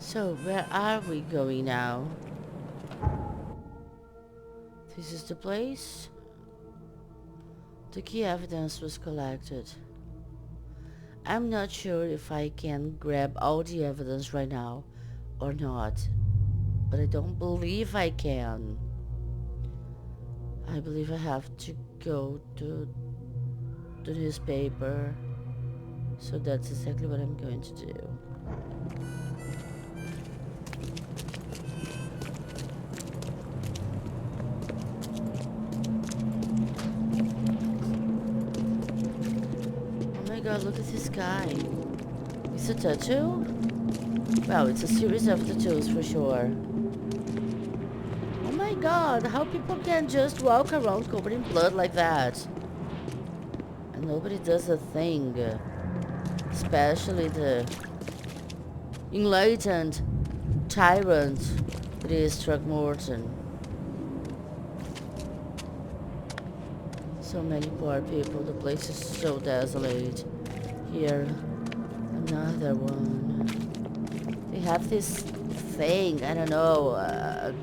So, where are we going now? This is the place. The key evidence was collected. I'm not sure if I can grab all the evidence right now or not, but I don't believe I can. I believe I have to go to the newspaper, so that's exactly what I'm going to do. Oh my god, look at this guy. It's a tattoo? Well, it's a series of tattoos for sure. Oh my god, how people can just walk around covered in blood like that? And nobody does a thing. Especially the enlightened tyrant that is Throckmorton. So many poor people, the place is so desolate. Here, another one. They have this thing, I don't know,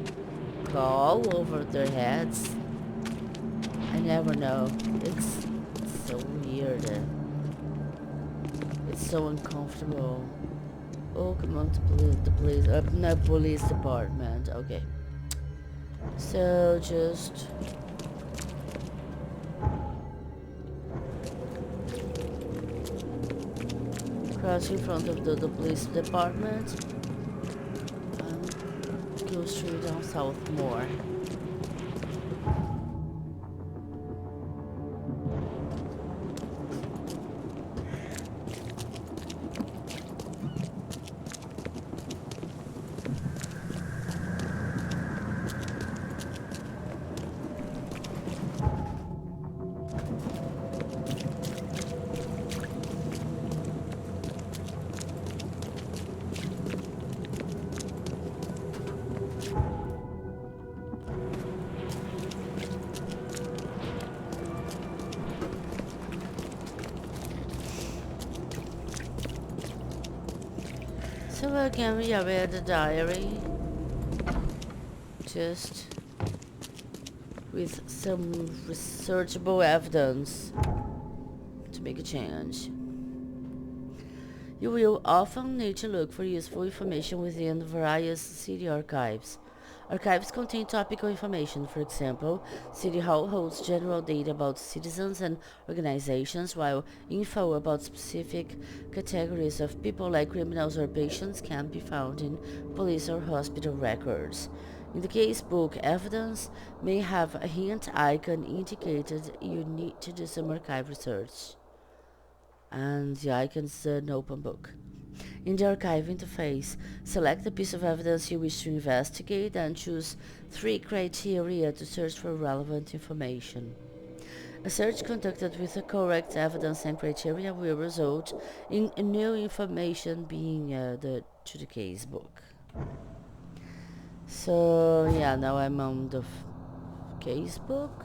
call over their heads. I never know. It's so weird. It's so uncomfortable. Oh, come on, no, police department. Okay. So, just cross in front of the police department and go straight down south more. So again, we are at the diary, just with some researchable evidence to make a change. You will often need to look for useful information within various city archives. Archives contain topical information. For example, City Hall holds general data about citizens and organizations, while info about specific categories of people like criminals or patients can be found in police or hospital records. In the case book, evidence may have a hint icon indicated you need to do some archive research. And the icon is an open book. In the archive interface, select the piece of evidence you wish to investigate and choose 3 criteria to search for relevant information. A search conducted with the correct evidence and criteria will result in new information being added to the case book. So yeah, now I'm on the case book.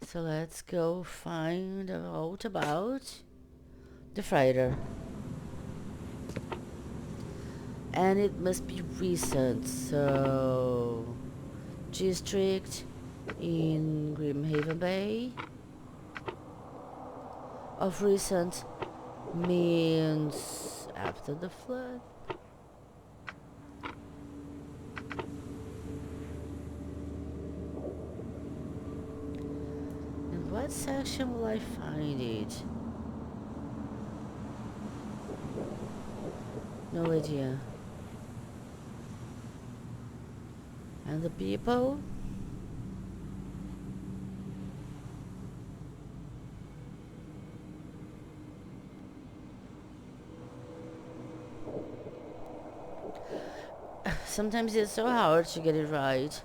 So let's go find out about the fighter. And it must be recent, so district in Grimhaven Bay. Of recent means after the flood. In what section will I find it? No idea. And the people? Sometimes it's so hard to get it right,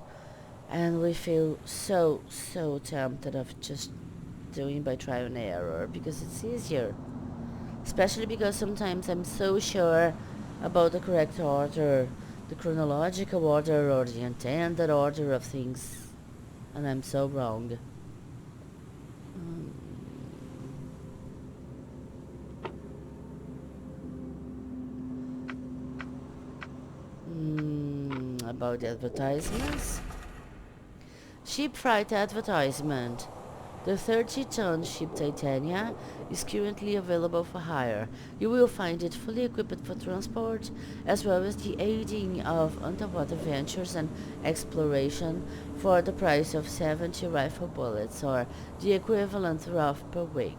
and we feel so tempted of just doing by trial and error because it's easier. Especially because sometimes I'm so sure about the correct order, the chronological order or the intended order of things, and I'm so wrong. About the advertisements. Ship freight advertisement. The 30-ton ship Titania is currently available for hire. You will find it fully equipped for transport, as well as the aiding of underwater ventures and exploration for the price of 70 rifle bullets, or the equivalent thereof per week.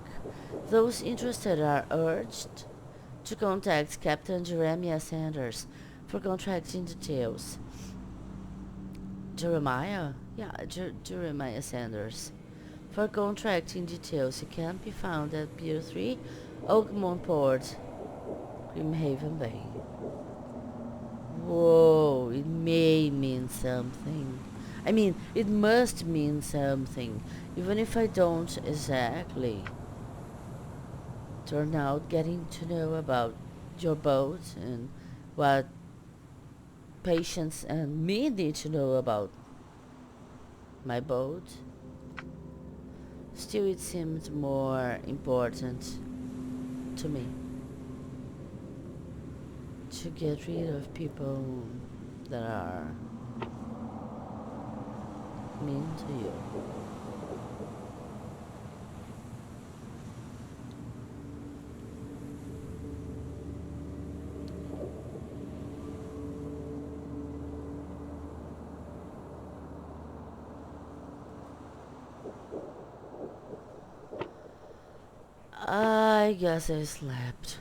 Those interested are urged to contact Captain Jeremiah Sanders for contracting details. Jeremiah? Yeah, Jeremiah Sanders. For contracting details, he can be found at Pier 3, Oakmont Port, Grimhaven Bay. Whoa, it may mean something. I mean, it must mean something, even if I don't exactly turn out getting to know about your boat and what patients and me need to know about my boat. Still, it seemed more important to me to get rid of people that are mean to you. I guess I slept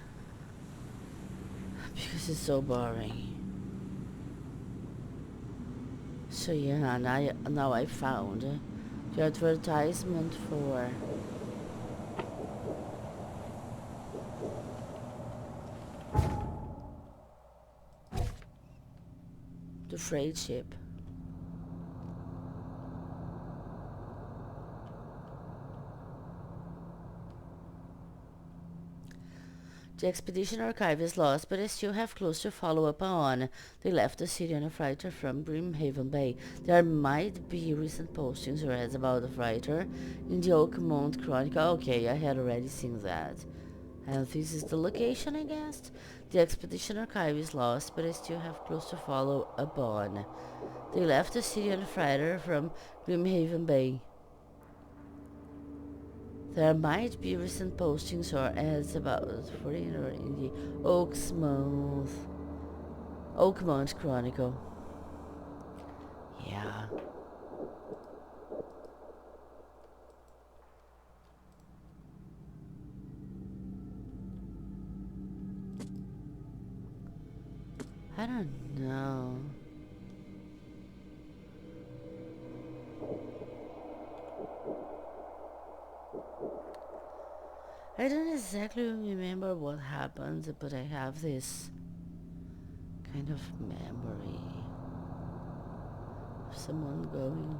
because it's so boring. So yeah, now I found the advertisement for the freight ship. The expedition archive is lost, but I still have clues to follow up on. They left the city on a freighter from Grimhaven Bay. There might be recent postings or ads about the freighter in the Oakmont Chronicle. Okay, I had already seen that. And this is the location, I guess? The expedition archive is lost, but I still have clues to follow up on. They left the city on a freighter from Grimhaven Bay. There might be recent postings or ads about the foreigner in the Oakmont Chronicle. Yeah. I don't know. I don't exactly remember what happened, but I have this kind of memory of someone going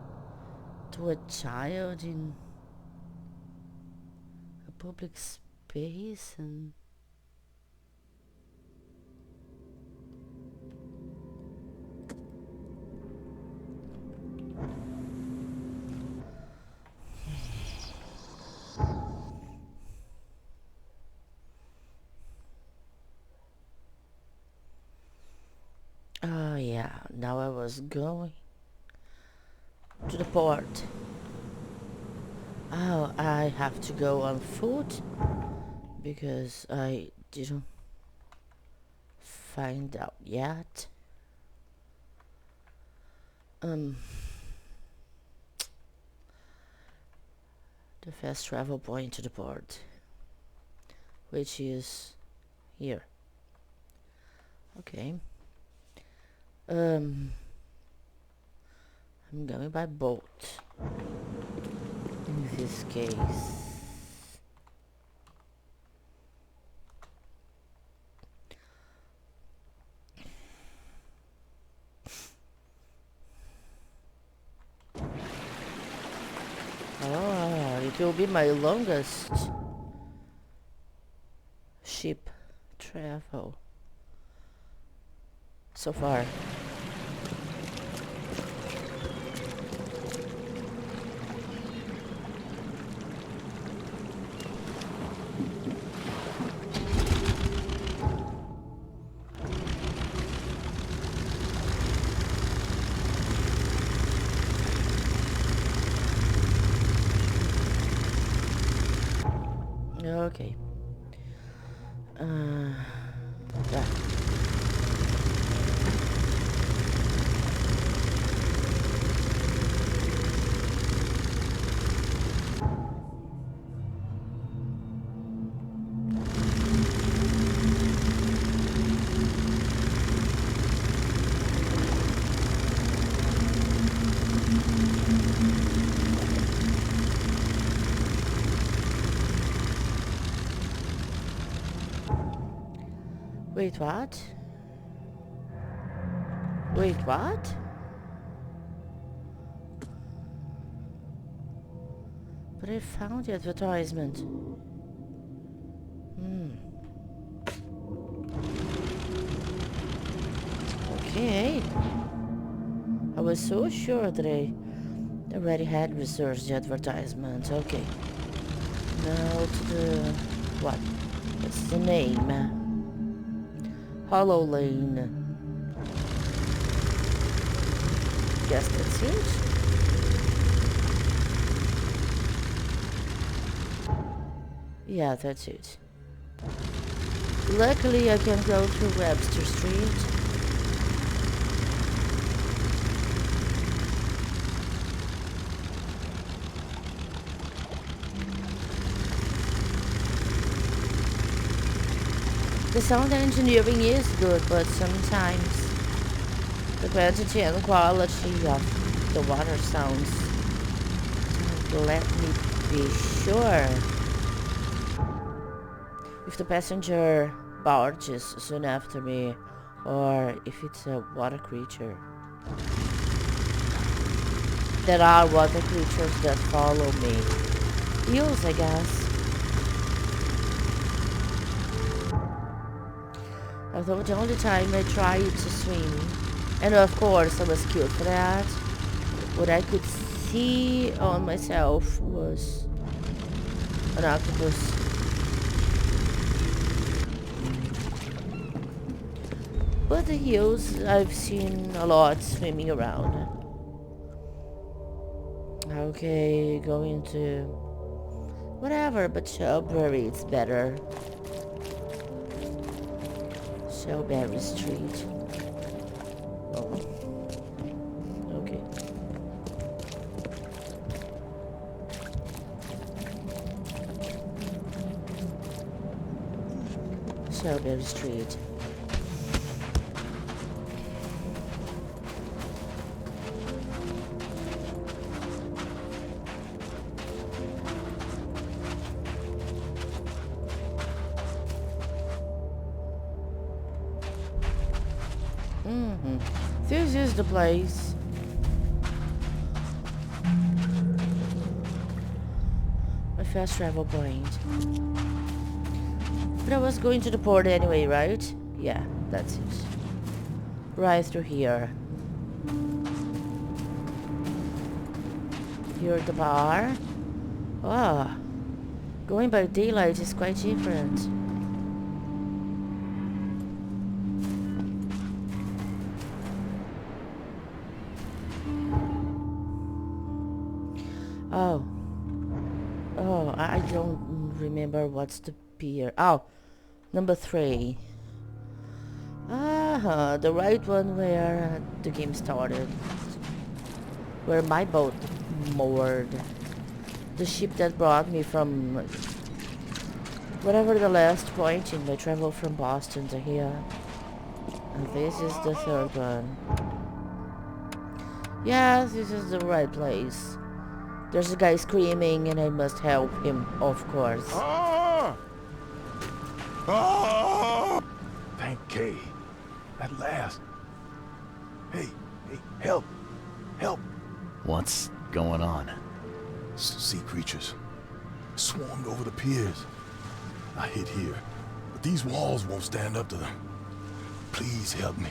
to a child in a public space and oh yeah, now I was going to the port. Oh, I have to go on foot because I didn't find out yet. The fast travel point to the port, which is here. Okay. I'm going by boat in this case. Oh, it will be my longest ship travel so far. Okay. Right. Wait, what? Wait, what? But I found the advertisement. Okay. I was so sure that I already had researched the advertisement. Okay. Now to the... what? What's the name? Hollow Lane. Guess that's it. Yeah, that's it. Luckily I can go through Webster Street. The sound engineering is good, but sometimes the quantity and quality of the water sounds don't let me be sure if the passenger barges soon after me or if it's a water creature. There are water creatures that follow me. Eels, I guess. Although the only time I tried to swim, and of course I was cute for that, what I could see on myself was an octopus. But the eels I've seen a lot swimming around. Okay, going to whatever, but Shelbury it's better. Shelbury Street. Oh. Okay. Shelbury Street. This is the place. My fast travel point. But I was going to the port anyway, right? Yeah, that's it. Right through here. Here at the bar. Ah, going by daylight is quite different. Oh, I don't remember what's the pier. Oh, number 3. The right one where the game started. Where my boat moored. The ship that brought me from whatever the last point in my travel from Boston to here. And this is the 3rd one. Yeah, this is the right place. There's a guy screaming and I must help him, of course. Ah! Ah! Thank Kay. At last. Hey, help. Help. What's going on? Sea creatures. Swarmed over the piers. I hid here, but these walls won't stand up to them. Please help me.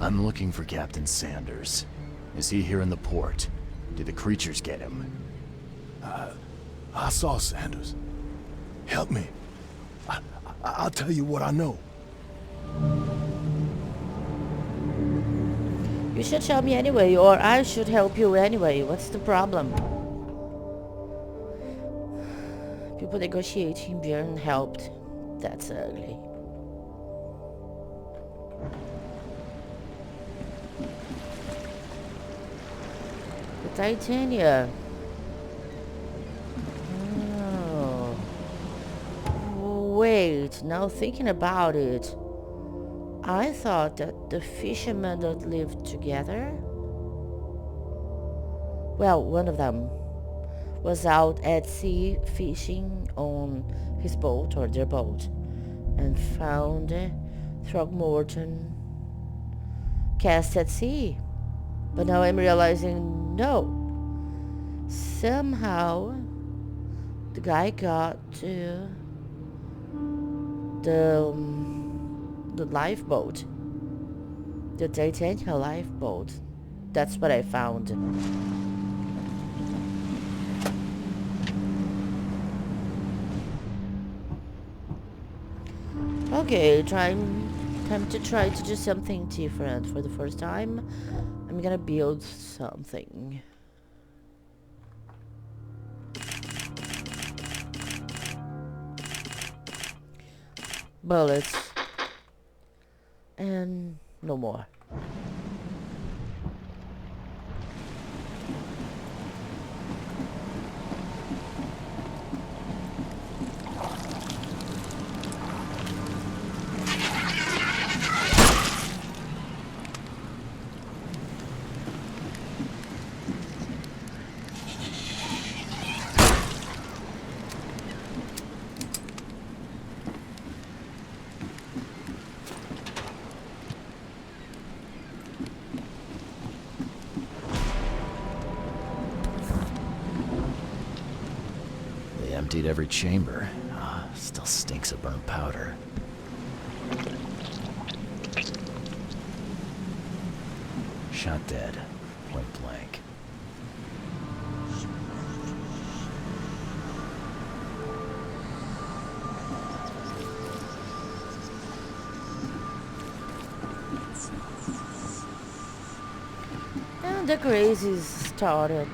I'm looking for Captain Sanders. Is he here in the port? Did the creatures get him? I saw Sanders. Help me. I'll tell you what I know. You should tell me anyway, or I should help you anyway. What's the problem? People negotiating being helped. That's ugly. The Titania. Oh. Wait, now thinking about it, I thought that the fishermen that lived together, well, one of them was out at sea fishing on his boat or their boat and found Throgmorton cast at sea. But now I'm realizing, no. Somehow the guy got to the lifeboat. The Titania lifeboat. That's what I found. Okay, time to try to do something different. For the first time, I'm gonna build something. Bullets. And no more. Emptied every chamber. Still stinks of burnt powder. Shot dead. Point blank. And the crazy started.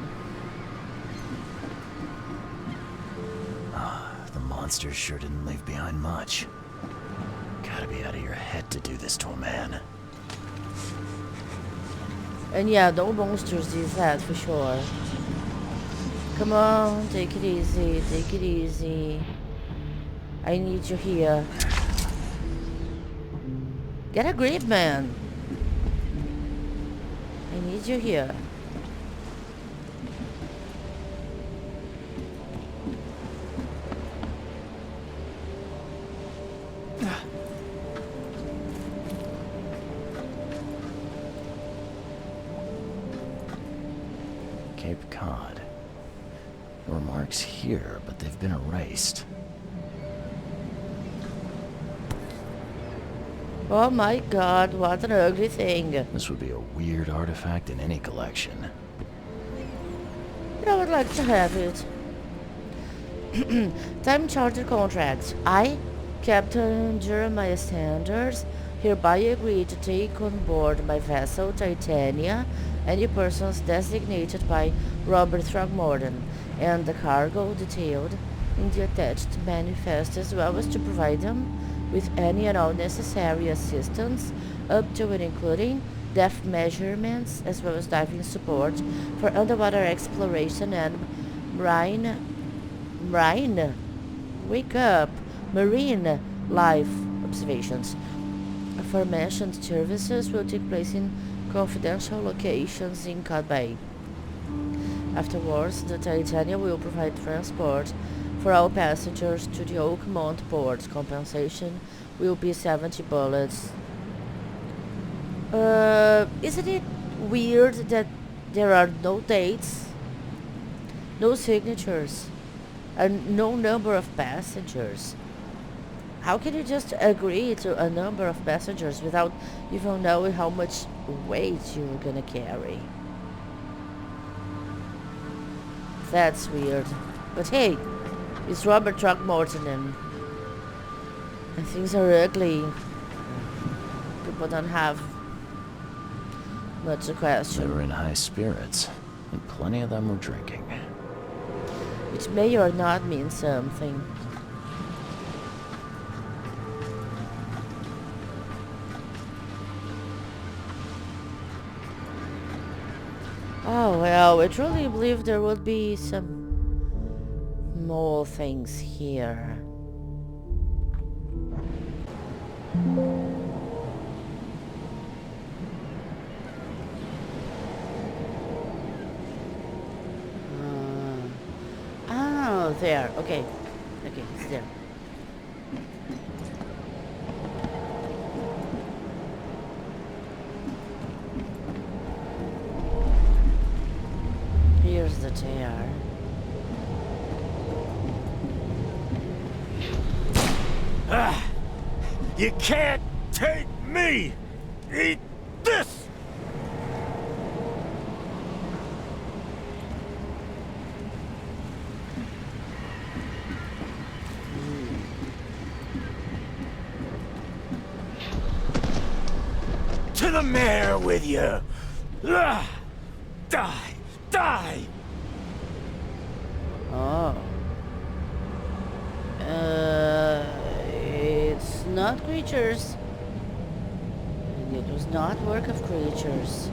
Monsters sure didn't leave behind much. Gotta be out of your head to do this to a man. And yeah, no monsters did that for sure. Come on, take it easy, take it easy. I need you here. Get a grip, man. I need you here. Cape Cod. There were marks here, but they've been erased. Oh my god, what an ugly thing. This would be a weird artifact in any collection. I would like to have it. Time charter contract. I, Captain Jeremiah Sanders, hereby agree to take on board my vessel Titania any persons designated by Robert Throgmorton and the cargo detailed in the attached manifest, as well as to provide them with any and all necessary assistance up to and including depth measurements as well as diving support for underwater exploration and marine life observations. Aforementioned services will take place in confidential locations in Cod Bay. Afterwards, the Titania will provide transport for all passengers to the Oakmont port. Compensation will be 70 bullets. Isn't it weird that there are no dates, no signatures, and no number of passengers? How can you just agree to a number of passengers without even knowing how much weight you're gonna carry? That's weird. But hey, it's Robert Throgmorton and things are ugly. People don't have What's the They question? were in high spirits, and plenty of them were drinking. Which may or not mean something. Oh well, I truly believe there would be some more things here. Oh, there. Okay. Okay, it's there. Here's the tear. You can't take me! Eat this! To the mayor with you! Die! Die! Oh. It's not creatures. And it was not work of creatures.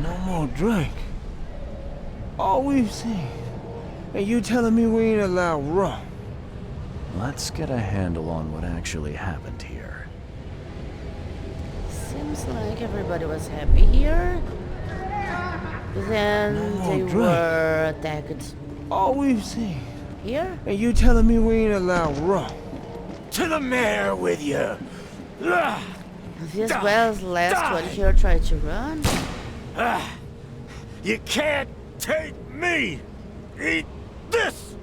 No more drink. All we've seen. And you telling me we ain't allowed rum? Let's get a handle on what actually happened here. Seems like everybody was happy here. But then No they drink. were attacked All we've seen. here. And you telling me we ain't allowed rum? To the mayor with you! This was last one here tried to run. You can't take me! Eat this!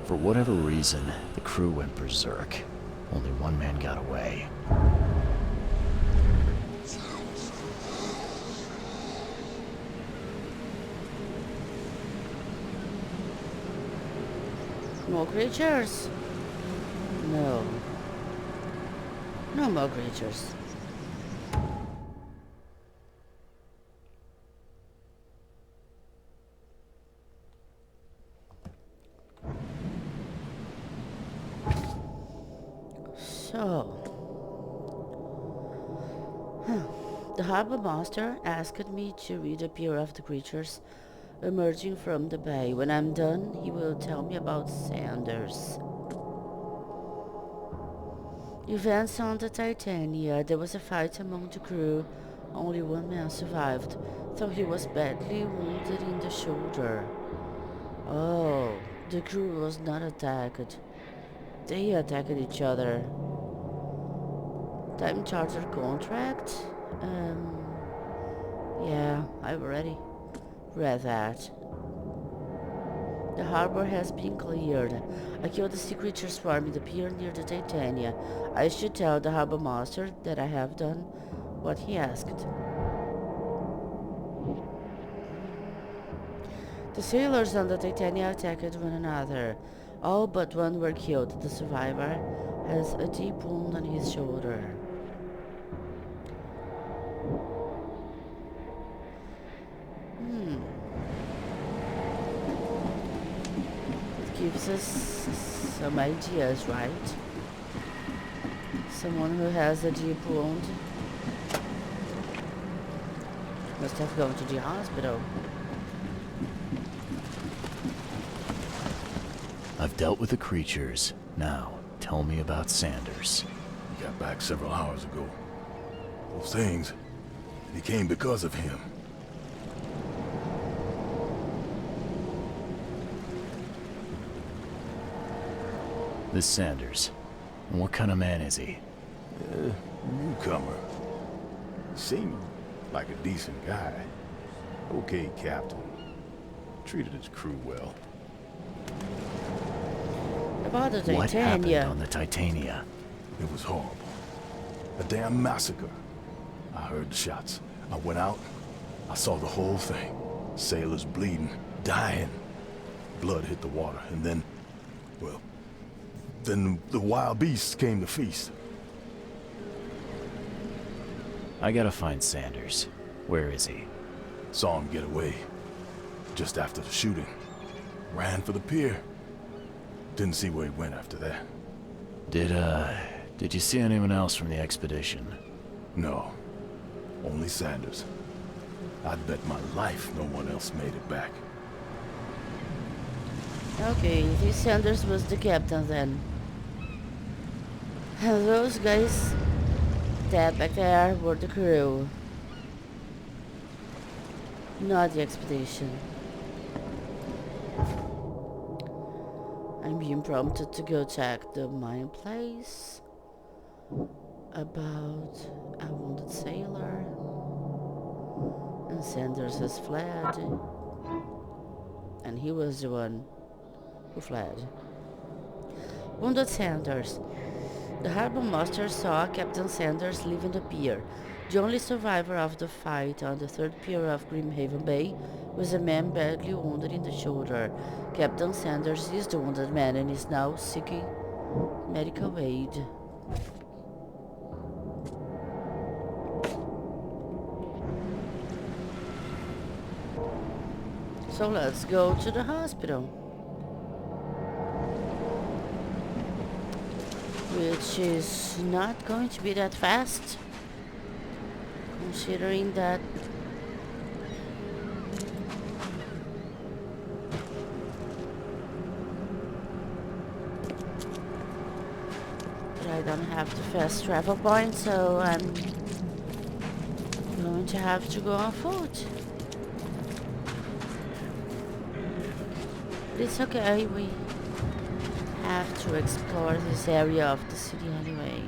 For whatever reason, the crew went berserk. Only one man got away. More creatures? No. No more creatures. So, the harbor master asked me to read a pair of the creatures emerging from the bay. When I'm done, he will tell me about Sanders. Events on the Titania. There was a fight among the crew. Only one man survived, though he was badly wounded in the shoulder. Oh, the crew was not attacked. They attacked each other. Time charter contract? Yeah, I've already read that. The harbor has been cleared. I killed the sea creature swarm in the pier near the Titania. I should tell the harbor master that I have done what he asked. The sailors on the Titania attacked one another. All but one were killed. The survivor has a deep wound on his shoulder. It gives us some ideas, right? Someone who has a deep wound must have gone to the hospital. I've dealt with the creatures. Now, tell me about Sanders. He got back several hours ago. Those things, they came because of him. This Sanders. What kind of man is he? Newcomer. Seemed like a decent guy. Okay, Captain. Treated his crew well. About the What happened Titania. on the Titania? It was horrible. A damn massacre. I heard the shots. I went out. I saw the whole thing. Sailors bleeding, dying. Blood hit the water, and then, well, then the wild beasts came to feast. I gotta find Sanders. Where is he? Saw him get away. Just after the shooting. Ran for the pier. Didn't see where he went after that. Did you see anyone else from the expedition? No. Only Sanders. I'd bet my life no one else made it back. Okay, this Sanders was the captain then. And those guys that back there were the crew. Not the expedition. I'm being prompted to go check the mine place. About a wounded sailor. And Sanders has fled. And he was the one who fled. Wounded Sanders. The harbor master saw Captain Sanders leaving the pier. The only survivor of the fight on the third pier of Grimhaven Bay was a man badly wounded in the shoulder. Captain Sanders is the wounded man and is now seeking medical aid. So let's go to the hospital. Which is not going to be that fast, considering that I don't have the fast travel point, so I'm going to have to go on foot. But it's okay, we have to explore this area of the city anyway.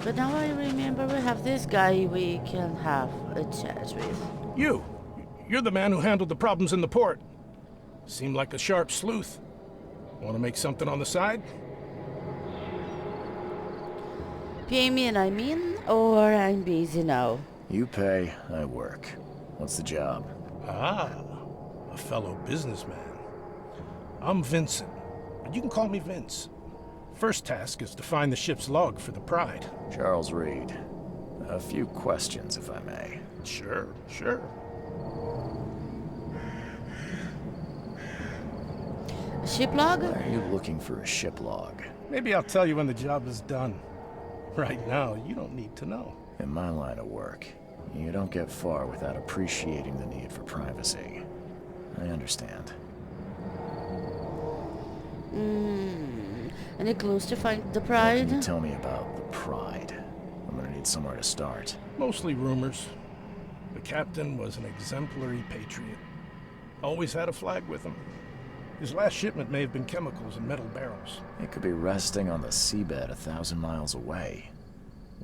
But now I remember we have this guy we can have a chat with. You're the man who handled the problems in the port. Seemed like a sharp sleuth. Want to make something on the side? Pay me and I'm in, or I'm busy now. You pay, I work. What's the job? Ah, a fellow businessman. I'm Vincent, but you can call me Vince. First task is to find the ship's log for the Pride. Charles Reed. A few questions, if I may. Sure. Ship log? Why are you looking for a ship log? Maybe I'll tell you when the job is done. Right now, you don't need to know. In my line of work, you don't get far without appreciating the need for privacy. I understand. Any clues to find the What Pride? can you tell me about the Pride? I'm gonna need somewhere to start. Mostly rumors. The captain was an exemplary patriot. Always had a flag with him. His last shipment may have been chemicals in metal barrels. It could be resting on the seabed 1,000 miles away.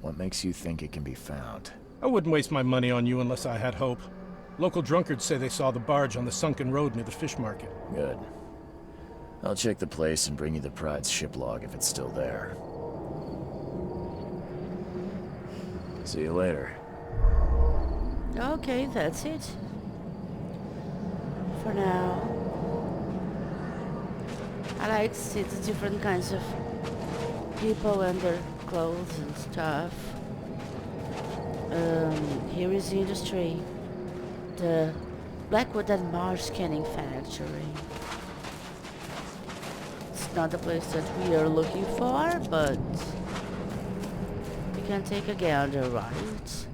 What makes you think it can be found? I wouldn't waste my money on you unless I had hope. Local drunkards say they saw the barge on the sunken road near the fish market. Good. I'll check the place and bring you the Pride's ship log if it's still there. See you later. Okay, that's it. For now. I like to see the different kinds of people and their clothes and stuff. Here is the industry. The Blackwood and Marsh Canning Factory. It's not the place that we are looking for, but we can take a gander, right?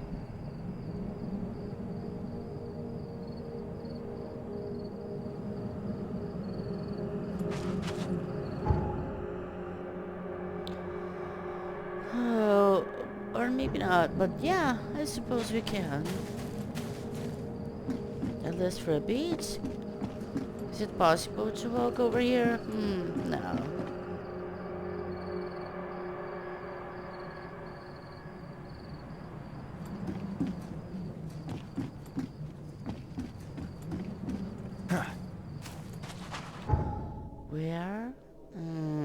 Oh, or maybe not, but yeah, I suppose we can. At least for a bit. Is it possible to walk over here? No. Where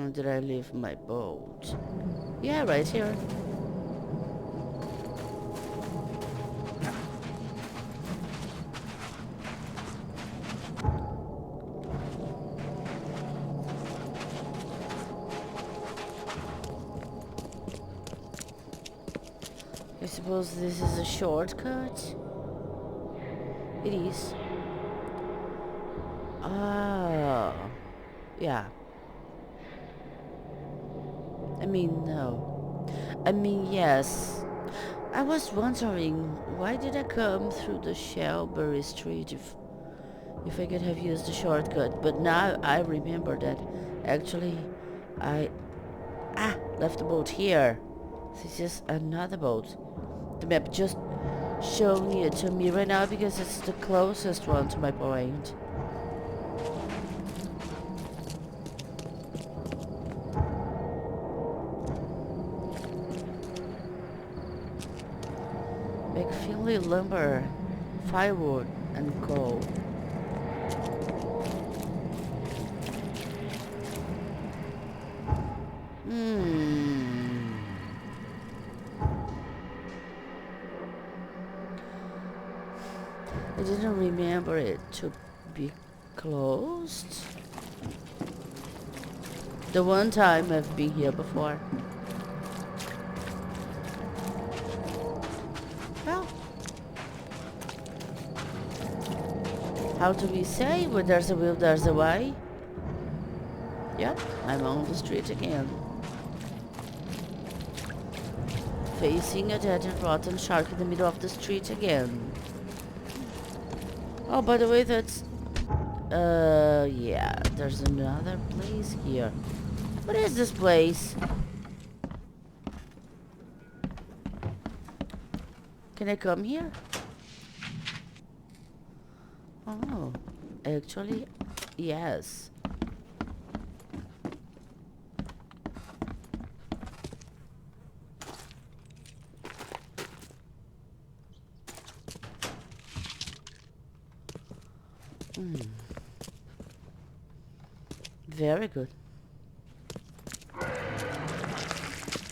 time did I leave my boat? Yeah, right here. I suppose this is a shortcut? It is. Ah, yeah. I mean, no. I mean, yes. I was wondering, why did I come through the Shellberry Street if I could have used the shortcut? But now I remember that actually I left the boat here. This is another boat. The map just showing it to me right now because it's the closest one to my point. McFinley lumber, firewood, and coal. I didn't remember it to be closed. The one time I've been here before. Well, how do we say? When there's a will, there's a way. Yep, I'm on the street again. Facing a dead and rotten shark in the middle of the street again. Oh, by the way, that's... yeah, there's another place here. What is this place? Can I come here? Oh, actually, yes. Very good.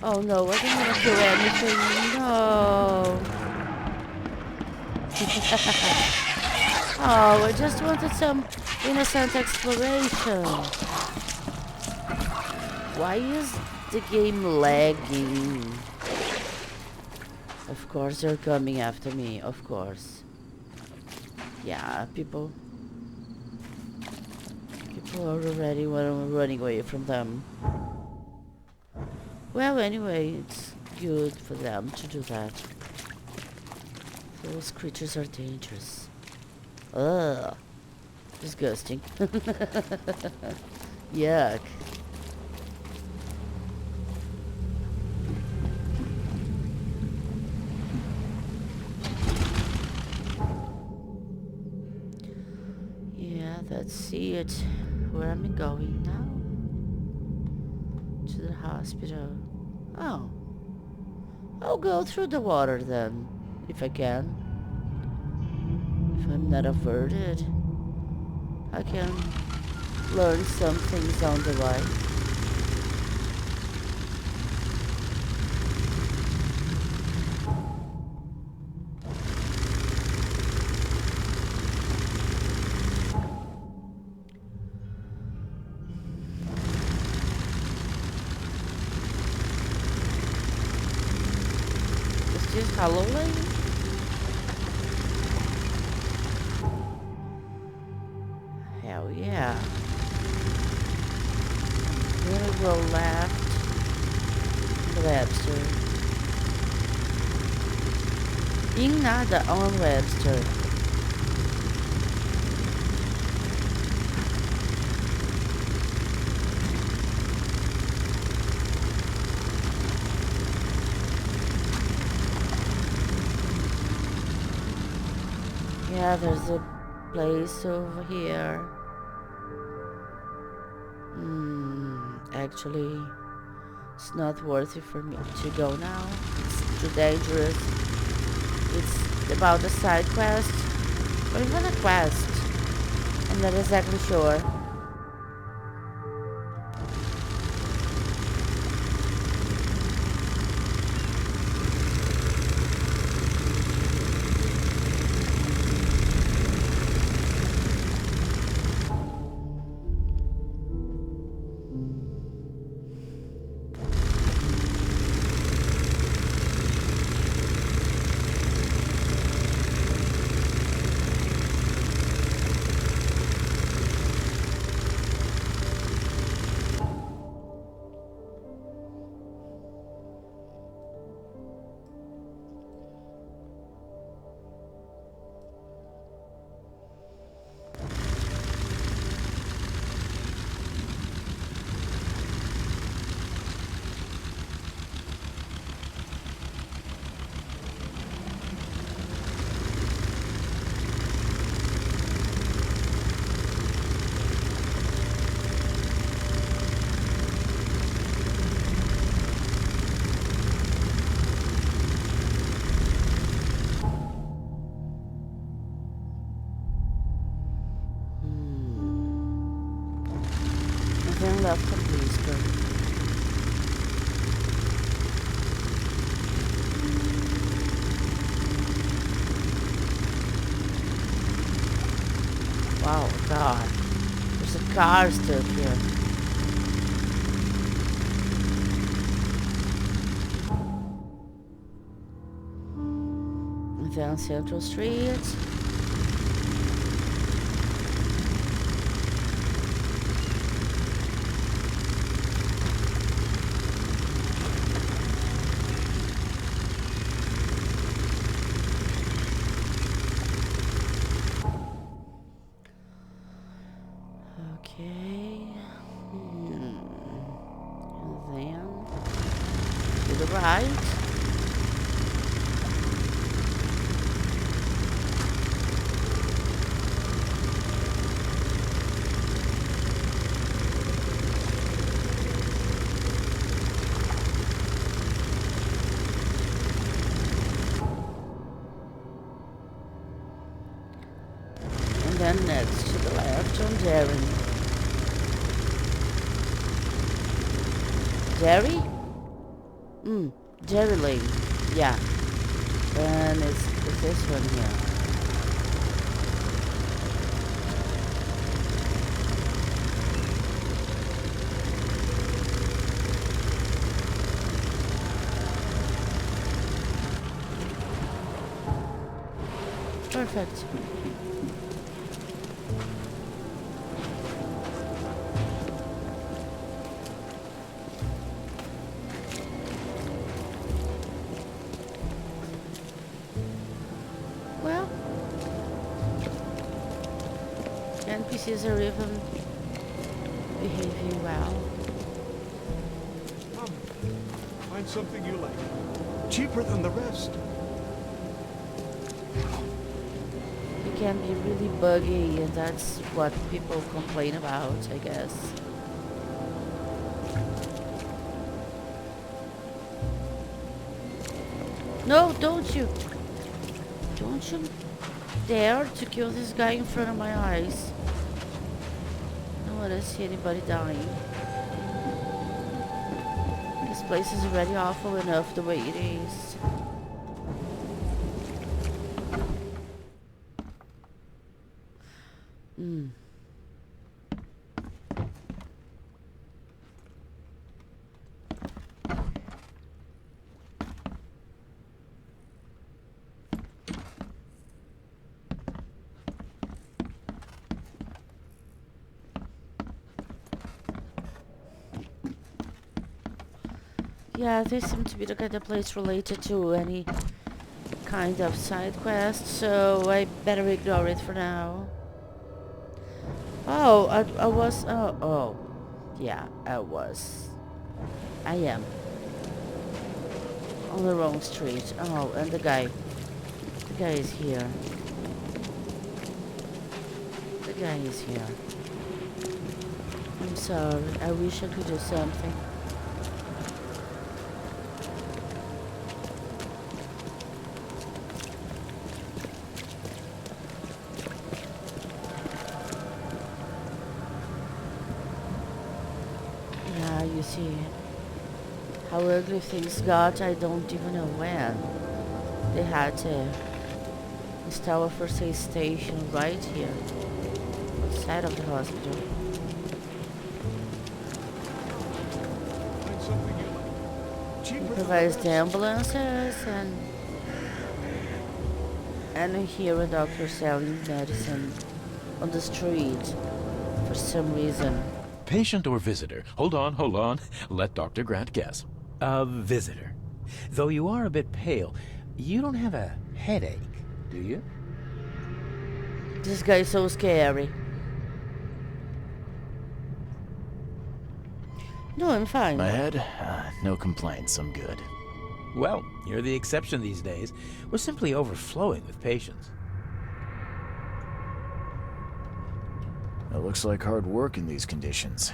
Oh no, I didn't want to do anything. No. Oh, I just wanted some innocent exploration. Why is the game lagging? Of course they're coming after me, of course. Yeah, people are already running away from them. Well, anyway, it's good for them to do that. Those creatures are dangerous. Ugh. Disgusting. Yuck. Yeah, let's see it. Where am I going now? To the hospital. Oh. I'll go through the water then, if I can. If I'm not averted, I can learn some things on the way. Is this Halloween? Hell yeah. We're gonna go left. Webster. Being nada on Webster. Yeah, there's a place over here. Actually, it's not worth it for me to go now. It's too dangerous. It's about a side quest, or even a quest. I'm not exactly sure. Then left for Brisbane. Wow, God. There's a car stuck here. And then Central Street. Okay. And then to the right. And then next to the left on Jerry. Jerry? Jerry Lane. Yeah. And it's this one here. Perfect. Well, NPCs are even behaving well. Come, find something you like. Cheaper than the rest. It can be really buggy, and that's what people complain about, I guess. No, don't you dare to kill this guy in front of my eyes. I don't want to see anybody dying. This place is already awful enough the way it is. Yeah, they seem to be the kind of place related to any kind of side quest, so I better ignore it for now. Oh, I was, yeah, I am on the wrong street. Oh, and the guy is here. The guy is here. I'm sorry, I wish I could do something. You see how ugly things got. I don't even know when. They had to install a first aid station right here outside of the hospital. Find something you like. Cheaper It than provides the the rest. ambulances and here a doctor selling medicine on the street for some reason. Patient or visitor? Hold on. Let Dr. Grant guess. A visitor. Though you are a bit pale, you don't have a headache, do you? This guy is so scary. No, I'm fine. My head? No complaints, I'm good. Well, you're the exception these days. We're simply overflowing with patients. It looks like hard work in these conditions.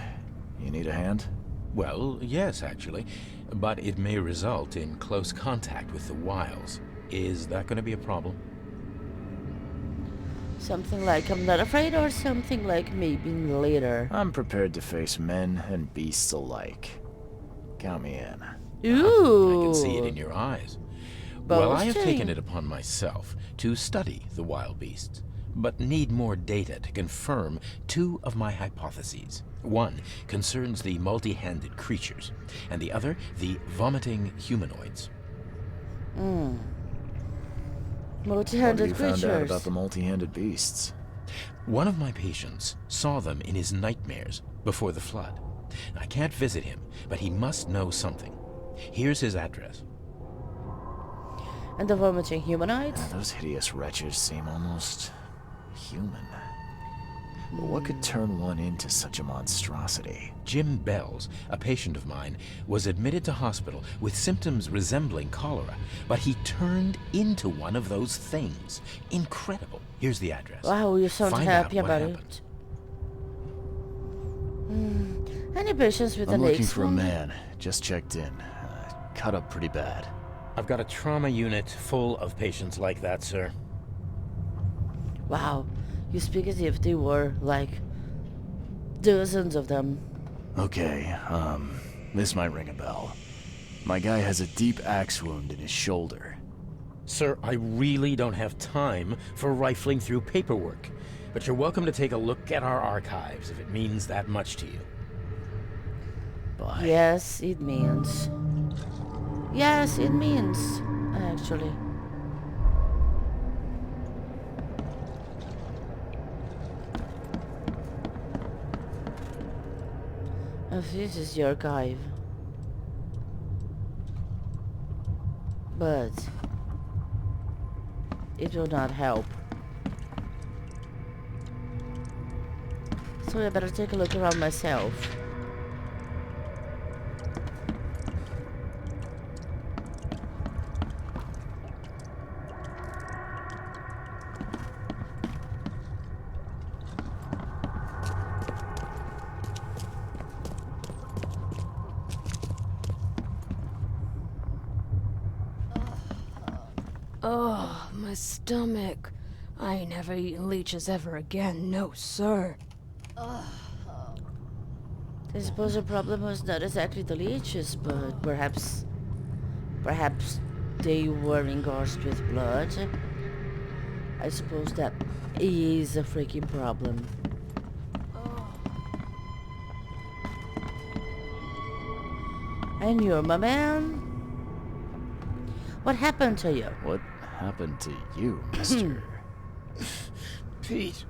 You need a hand? Well, yes, actually. But it may result in close contact with the wiles. Is that going to be a problem? Something like I'm not afraid, or something like maybe later. I'm prepared to face men and beasts alike. Count me in. Ooh. I can see it in your eyes. Well, I have Boasting. taken it upon myself to study the wild beasts, but need more data to confirm two of my hypotheses. One concerns the multi-handed creatures, and the other the vomiting humanoids. What Multi-handed have you found out creatures. about the multi-handed beasts? One of my patients saw them in his nightmares before the flood. I can't visit him, but he must know something. Here's his address. And the vomiting humanoids? Those hideous wretches seem almost human. But what could turn one into such a monstrosity? Jim Bells, a patient of mine, was admitted to hospital with symptoms resembling cholera, but he turned into one of those things. Incredible. Here's the address. Wow, you sound Find happy out what about happened. it. Any patients with I'm an looking axe for a wound? man. Just checked in. Cut up pretty bad. I've got a trauma unit full of patients like that, sir. Wow, you speak as if there were like dozens of them. Okay, this might ring a bell. My guy has a deep axe wound in his shoulder. Sir, I really don't have time for rifling through paperwork, but you're welcome to take a look at our archives if it means that much to you. Bye. Yes, it means. Yes, it means, actually. If this is your archive. But it will not help. So I better take a look around myself. Oh, my stomach. I ain't never eaten leeches ever again, no sir. I suppose the problem was not exactly the leeches, but perhaps they were engorged with blood. I suppose that is a freaking problem. And you're my man? What happened to you? What happened to you, mister? Pete.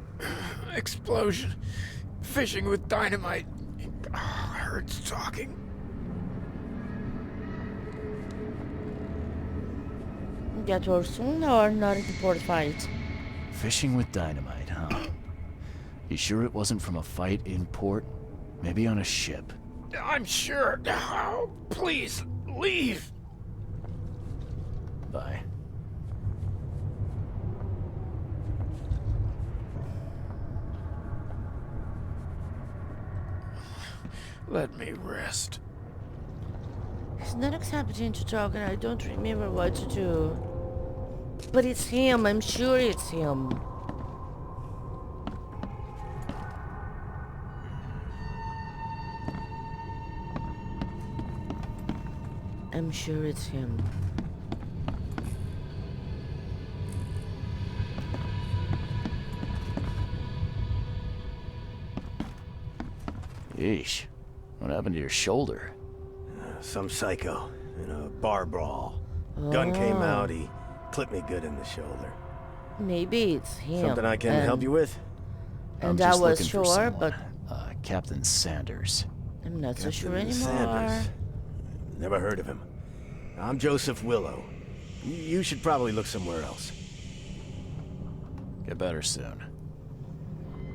Explosion. Fishing with dynamite. Hurts talking. Get worse soon or not in the port fight? Fishing with dynamite, huh? You sure it wasn't from a fight in port? Maybe on a ship? I'm sure. Oh, please, leave. Bye. Let me rest. He's not accepting to talk and I don't remember what to do. But it's him, I'm sure it's him. I'm sure it's him. Yeesh. What happened to your shoulder? Some psycho in a bar brawl. Gun came Oh. out, he clipped me good in the shoulder. Maybe it's him. Something I can help you with? I'm And I just was looking for sure, someone. but Captain Sanders. I'm not so sure Captain anymore. Sanders. Never heard of him. I'm Joseph Willow. You should probably look somewhere else. Get better soon.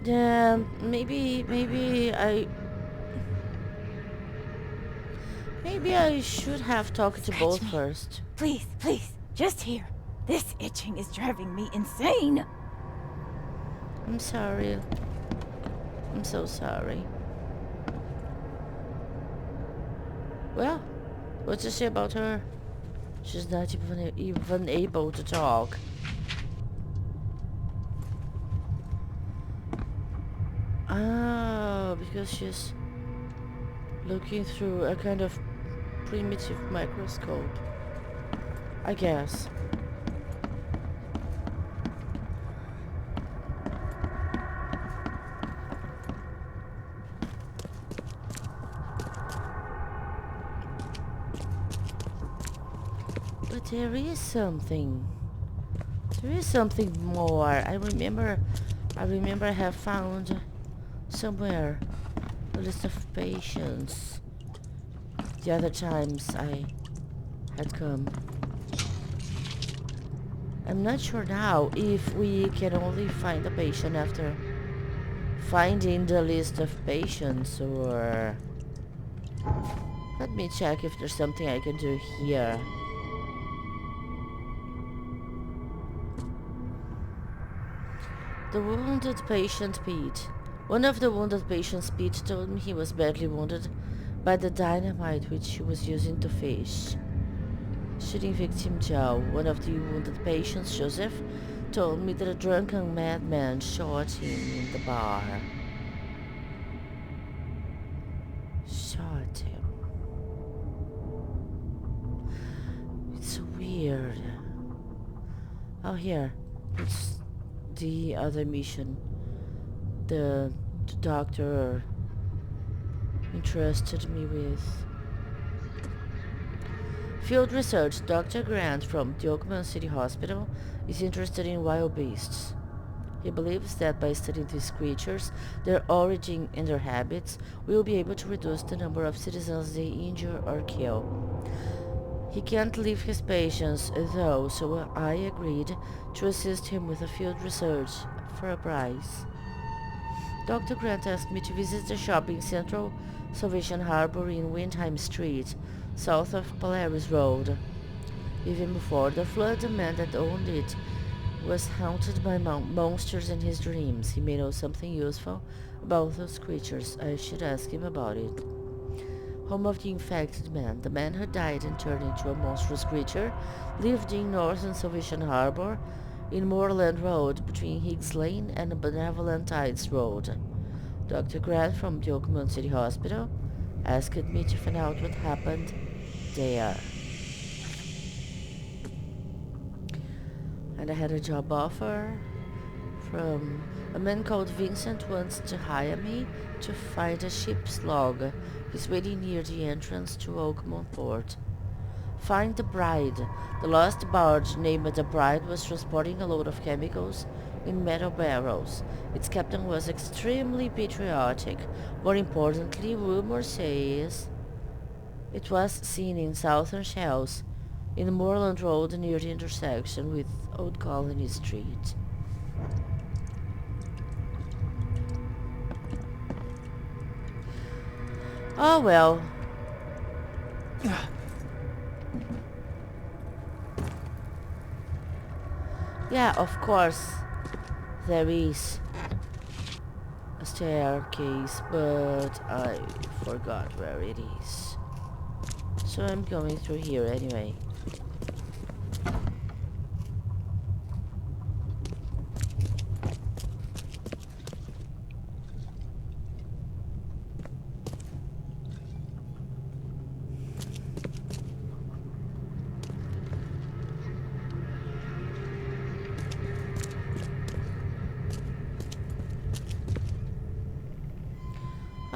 Yeah, maybe I should have talked to both me. first. Please, please, just here. This itching is driving me insane. I'm sorry. I'm so sorry. Well, what to say about her? She's not even able to talk. Ah, because she's looking through a kind of primitive microscope, I guess. But there is something. There is something more. I remember I have found somewhere a list of patients the other times I had come. I'm not sure now if we can only find a patient after finding the list of patients, or... Let me check if there's something I can do here. The wounded patient Pete. One of the wounded patients Pete told me he was badly wounded by the dynamite which he was using to fish. Shooting victim Joe, one of the wounded patients, Joseph, told me that a drunken madman shot him in the bar. Shot him. It's weird. Oh, here. It's the other mission. The doctor entrusted me with. Field research. Dr. Grant from the Oakland City Hospital is interested in wild beasts. He believes that by studying these creatures, their origin and their habits, we will be able to reduce the number of citizens they injure or kill. He can't leave his patients, though, so I agreed to assist him with a field research for a price. Dr. Grant asked me to visit the shopping center, Salvation Harbor in Windheim Street, south of Polaris Road. Even before the flood, the man that owned it was haunted by monsters in his dreams. He may know something useful about those creatures. I should ask him about it. Home of the infected man. The man who died and turned into a monstrous creature lived in northern Salvation Harbor in Moorland Road between Higgs Lane and Benevolent Tides Road. Dr. Grant from the Oakland City Hospital asked me to find out what happened there. And I had a job offer from a man called Vincent wants to hire me to find a ship's log. He's waiting near the entrance to Oakmont Port. Find the Bride. The lost barge named the Bride was transporting a load of chemicals in metal barrels. Its captain was extremely patriotic. More importantly, rumor says it was seen in Southern Shells in Moorland Road near the intersection with Old Colony Street. Oh well. Yeah, of course there is a staircase, but I forgot where it is. So I'm going through here anyway.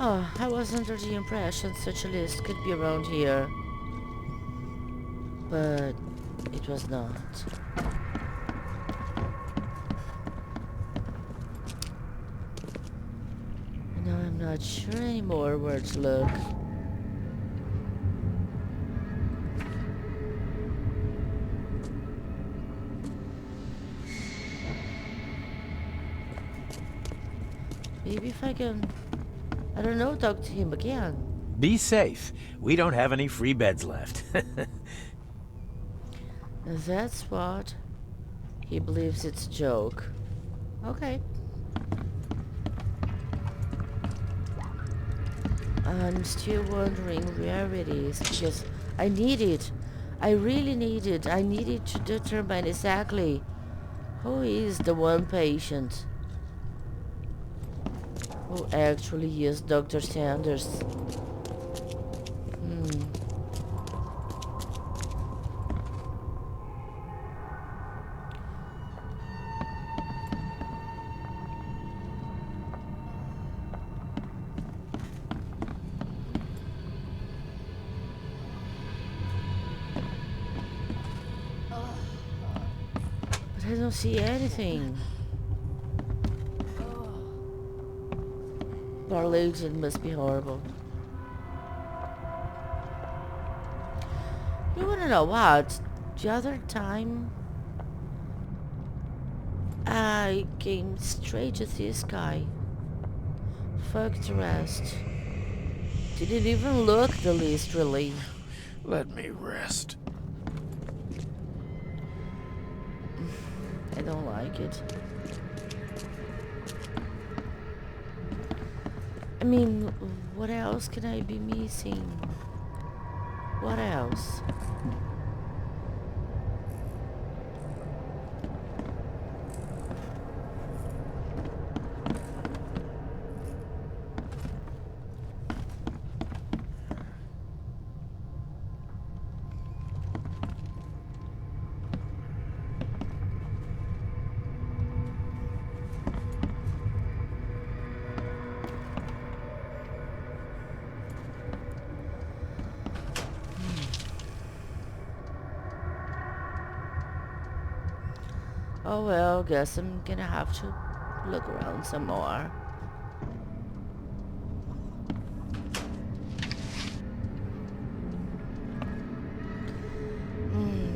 Oh, I was under the impression such a list could be around here. But it was not. And now I'm not sure anymore where to look. Maybe if I can, I don't know, talk to him again. Be safe. We don't have any free beds left. That's what he believes it's a joke. Okay. I'm still wondering where it is because I need it. I really need it. I needed to determine exactly who is the one patient. Who actually is Dr. Sanders? But I don't see anything. Barlation must be horrible. You wanna know what? The other time I came straight to this guy. Fuck the rest. Didn't even look the least really. Let me rest. I don't like it. I mean, what else can I be missing? What else? Oh well, guess I'm gonna have to look around some more.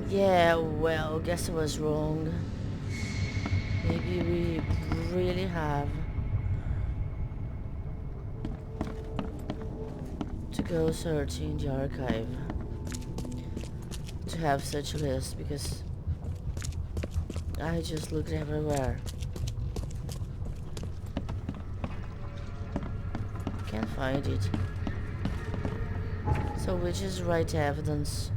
Yeah, well, guess I was wrong. Maybe we really have to go searching the archive to have such a list, because I just looked everywhere. Can't find it. So which is right evidence?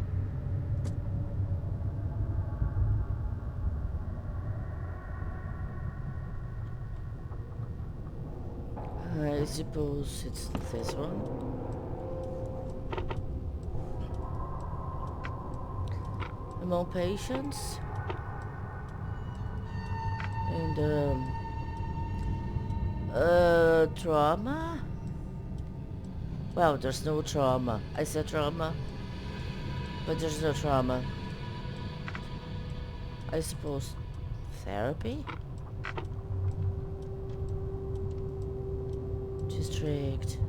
I suppose it's this one. Among patients. And trauma? Well, there's no trauma. I said trauma, but there's no trauma. I suppose therapy? District.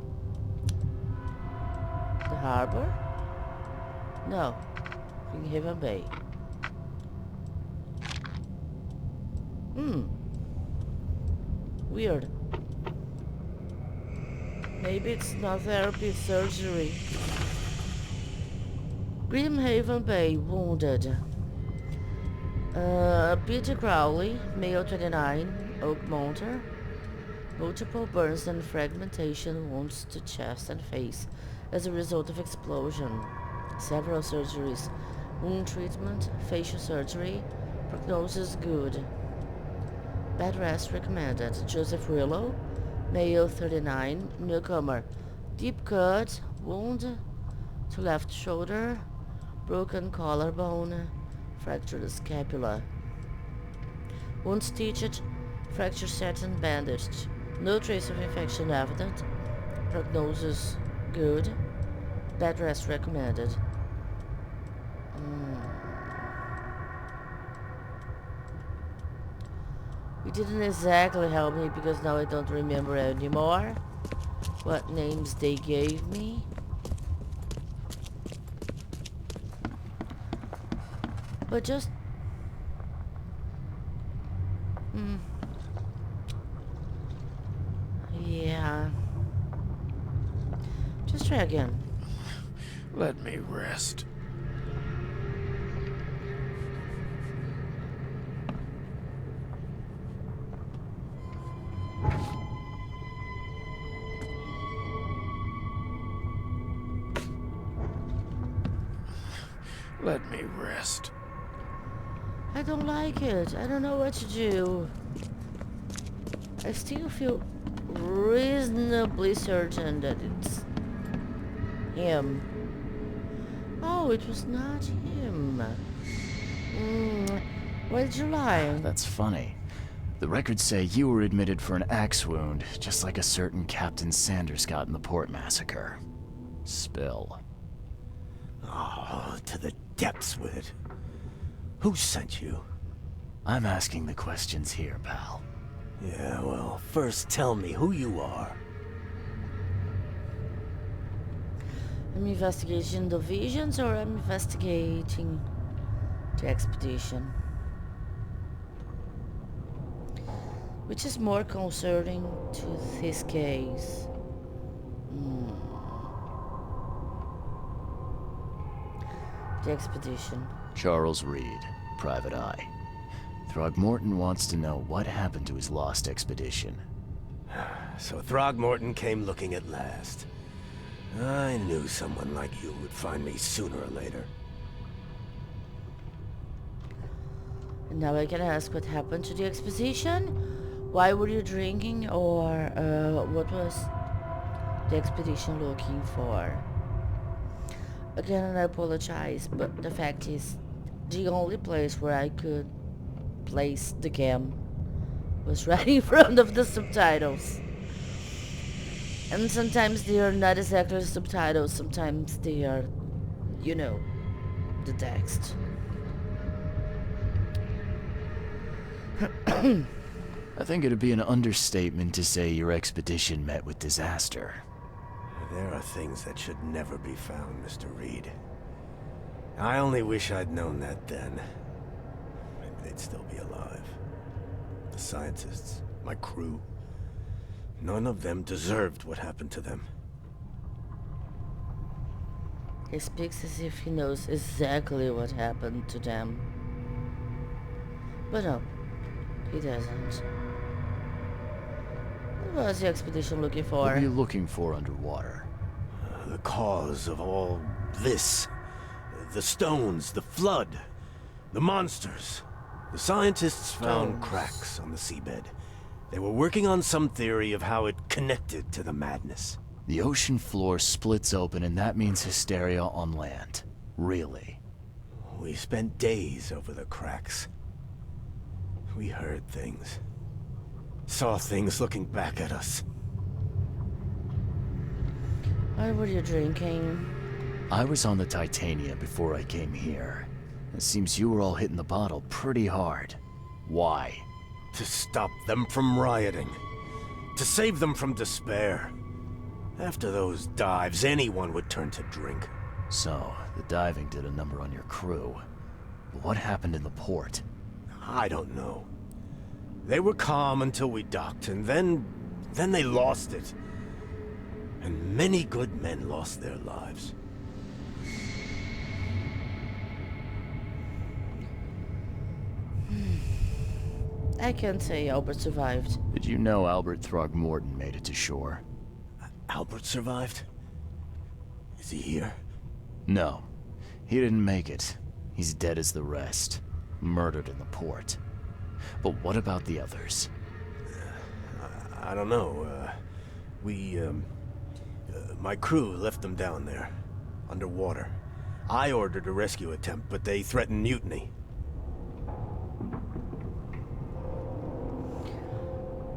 The harbor? No. Haven Bay. Weird. Maybe it's not therapy, it's surgery. Grimhaven Bay, wounded. Peter Crowley, male 29, Oak Mountain. Multiple burns and fragmentation wounds to chest and face as a result of explosion. Several surgeries. Wound treatment, facial surgery. Prognosis good. Bed rest recommended. Joseph Willow, male 39, newcomer. Deep cut, wound to left shoulder, broken collarbone, fractured scapula. Wound stitched, fracture set and bandaged. No trace of infection evident. Prognosis good. Bed rest recommended. It didn't exactly help me because now I don't remember anymore what names they gave me. But just yeah. Just try again. Let me rest. Let me rest. I don't like it. I don't know what to do. I still feel reasonably certain that it's him. Oh, it was not him. Why did you lie? That's funny. The records say you were admitted for an axe wound, just like a certain Captain Sanders got in the port massacre. Spill. Oh, to the depths with it. Who sent you? I'm asking the questions here, pal. Yeah, well, first tell me who you are. I'm investigating the visions, or I'm investigating the expedition? Which is more concerning to this case? The expedition. Charles Reed, Private Eye. Throgmorton wants to know what happened to his lost expedition. So Throgmorton came looking at last. I knew someone like you would find me sooner or later. And now I can ask what happened to the expedition? Why were you drinking, or what was the expedition looking for? Again, I apologize, but the fact is, the only place where I could place the cam was right in front of the subtitles. And sometimes they are not exactly subtitles, sometimes they are, you know, the text. I think it'd be an understatement to say your expedition met with disaster. There are things that should never be found, Mr. Reed. I only wish I'd known that then. Maybe they'd still be alive. The scientists, my crew. None of them deserved what happened to them. He speaks as if he knows exactly what happened to them. But no, he doesn't. What was the expedition looking for? What are you looking for underwater? The cause of all this. The stones, the flood, the monsters. The scientists found cracks on the seabed. They were working on some theory of how it connected to the madness. The ocean floor splits open, and that means hysteria on land. Really? We spent days over the cracks. We heard things. Saw things looking back at us. Why were you drinking? I was on the Titania before I came here. It seems you were all hitting the bottle pretty hard. Why? To stop them from rioting. To save them from despair. After those dives, anyone would turn to drink. So, the diving did a number on your crew. But what happened in the port? I don't know. They were calm until we docked, and then they lost it. And many good men lost their lives. I can't say Albert survived. Did you know Albert Throgmorton made it to shore? Albert survived? Is he here? No. He didn't make it. He's dead as the rest. Murdered in the port. But what about the others? I don't know. My crew left them down there, underwater. I ordered a rescue attempt, but they threatened mutiny.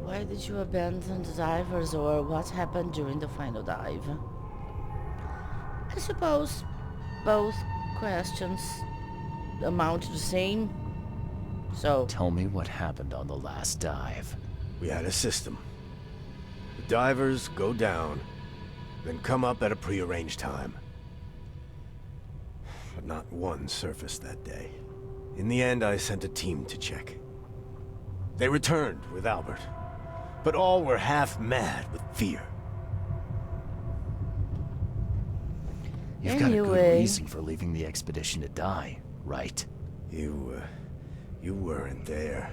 Why did you abandon the divers, or what happened during the final dive? I suppose both questions amount to the same. So, tell me what happened on the last dive. We had a system. The divers go down, then come up at a prearranged time. But not one surfaced that day. In the end, I sent a team to check. They returned with Albert, but all were half mad with fear. You've got a good reason for leaving the expedition to die, right? You weren't there.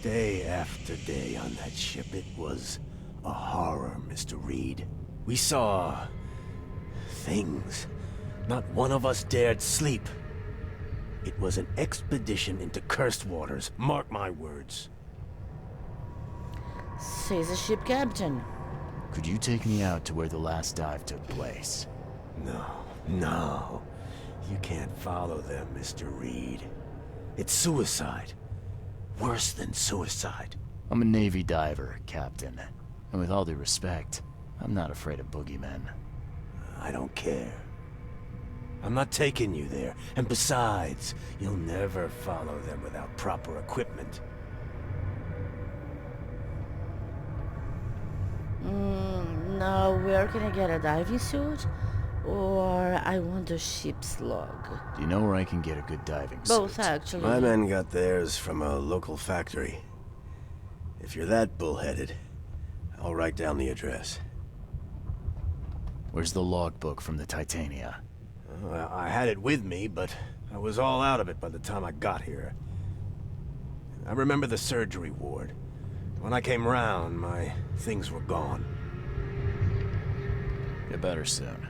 Day after day on that ship, it was a horror, Mr. Reed. We saw things. Not one of us dared sleep. It was an expedition into cursed waters, mark my words. Says the ship captain. Could you take me out to where the last dive took place? No. You can't follow them, Mr. Reed. It's suicide. Worse than suicide. I'm a Navy diver, Captain. And with all due respect, I'm not afraid of boogeymen. I don't care. I'm not taking you there. And besides, you'll never follow them without proper equipment. Now, where can I get a diving suit? Or I want a ship's log. Do you know where I can get a good diving suit? Both, actually. My men got theirs from a local factory. If you're that bullheaded, I'll write down the address. Where's the logbook from the Titania? I had it with me, but I was all out of it by the time I got here. I remember the surgery ward. When I came round, my things were gone. Get better soon.